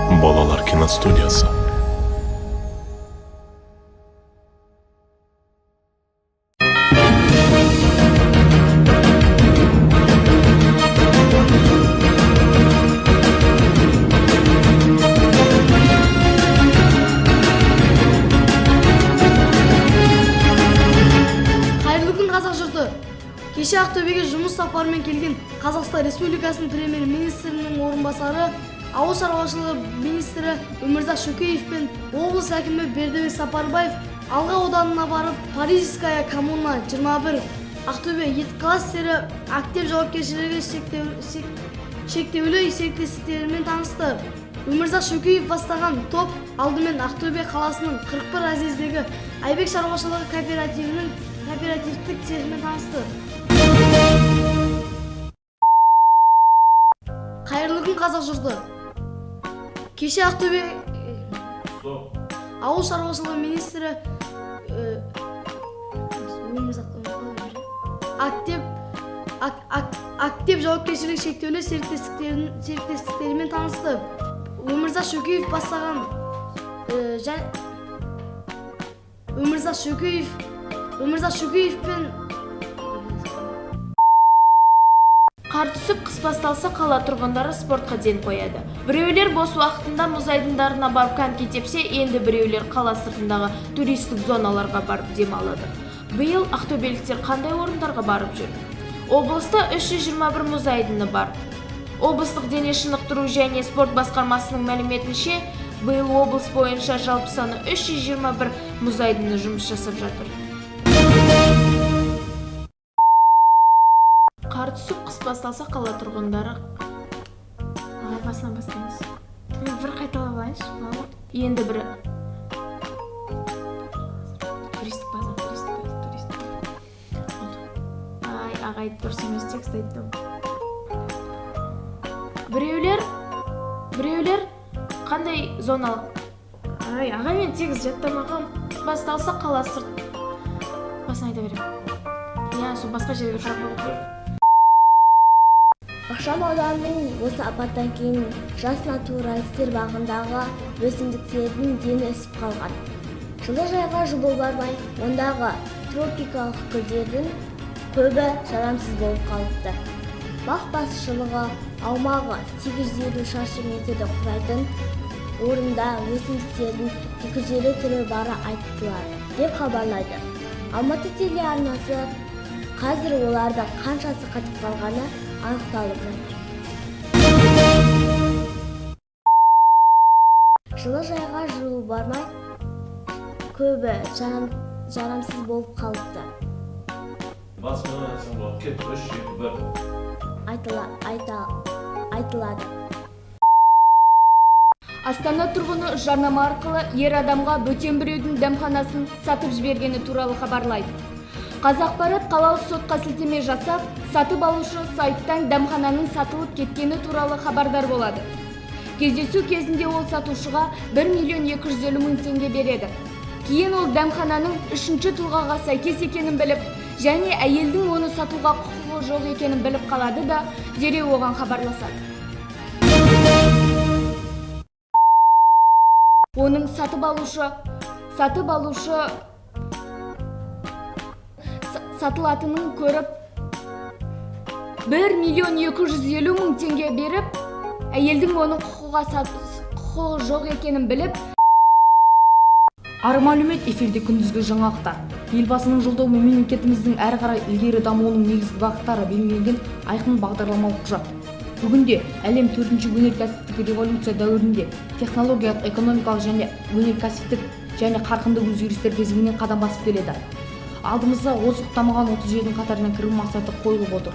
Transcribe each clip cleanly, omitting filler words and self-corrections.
Балалар киностудиясы. Қайырлы күн қазақ жұрты. Кеше Ақтөбеге жұмыс сапарымен келген Қазақстан Республикасының премьер-министрінің орынбасары, ауыл шаруашылығы министрі Өмірзақ Шөкеев пен облыс әкімі Бердібек Сапарбаев Алға ауданына барып, Парижская коммуна 21 Ақтөбе ет кластері актив жауапкершілігі шектеулі серіктестіктерімен танысты. Өмірзақ Шөкеев бастаған топ алдымен Ақтөбе қаласының 41 разъездегі Айбек шаруашылығы кооперативтік цехімен танысты. Қайырлы күн қазақ жұрты. Кеше Ақтөбе ауыл шаруашылығы министрі актив жауапкершілігі шектеулі серіктестіктерімен танысты. Өмірзақ Шөкеев бастаған Өмірзақ Шөкеев пен Қар түсіп, қыс басталса қала тұрғындары спортқа ден қояды. Біреулер бос уақытында мұз айдындарына барып коньки тепсе, енді біреулер қала сыртындағы туристік зоналарға барып демалады. Биыл ақтөбеліктер қандай орындарға барып жүр? Облыста 321 мұз айдыны бар. Облыстық дене шынықтыру және спорт басқармасының мәліметінше, биыл облыс бойынша жалпы саны 321 мұз айдыны жұмыс жасап жатыр. Қар түсіп, қыс басталса қала тұрғындары. Басынан бастаймыз. Бір қайталап алайыншы. Енді бірі. Туристік база. Ай, ағай, дұрыс емес текст айттым. Біреулер қандай зоналық? Ай, ағай, мен текст жаттамағам. Басталса қала сырт. Басын айта берем. Я, сол басқа жерге жақпау. Ықшам ауданының осы апаттан кейін жас натуралистер бағындағы өсімдіктердің дені өсіп қалған. Жылыжайға жыл бармай, ондағы тропикалық гүлдердің көбі жарамсыз болып қалыпты. Бақ басшылығы аумағы 850 шаршы метрді құрайтын орында өсімдіктердің 250 түрі бары айтылады деп хабарлайды. Алматы телеарнасы қазір олардың қаншасы қатып қалғаны анықталып жатыр. Жылыжайға жыл бармай, көбі жарамсыз болып қалыпты. Айтылады. Астана тұрғыны жарнама арқылы ер адамға бөтен біреудің дәмханасын сатып жібергені туралы хабарлайды. Қазақпарат қалалық сотқа сілтеме жасап, сатып алушы сайттан дәмхананың сатылып кеткені туралы хабардар болады. Кездесу кезінде ол сатушыға 1.250.000 теңге береді. Кейін ол дәмхананың үшінші тұлғаға сәйкес екенін біліп, және әйелдің оны сатуға құқығы жоқ екенін біліп қалады да, дереу оған хабарласады. Оның сатып алушы сатылатынын көріп 1.250.000 теңге беріп, әйелдің оның құқығы жоқ екенін біліп. Ары мәлімет эфирде күндізгі жаңалықтар. Елбасының жолдауы мемлекетіміздің әрі қарай ілгері дамуының негізгі бағыттары белгіленген айқын бағдарламалық құжат. Бүгінде әлем 4-ші өнеркәсіптік революция дәуірінде технологиялық, экономикалық және өнеркәсіптік және қарқынды өзгерістер кезеңіне қадам басып келеді. Алдымызға озық дамыған 30 елдің қатарына кіру мақсаты қойылып отыр.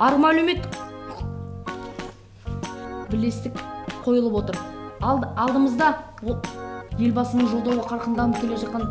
Ары мәлімет бірлестік қойылып отыр. Алдымызда елбасының жолдауы қарқынданып келе жатқан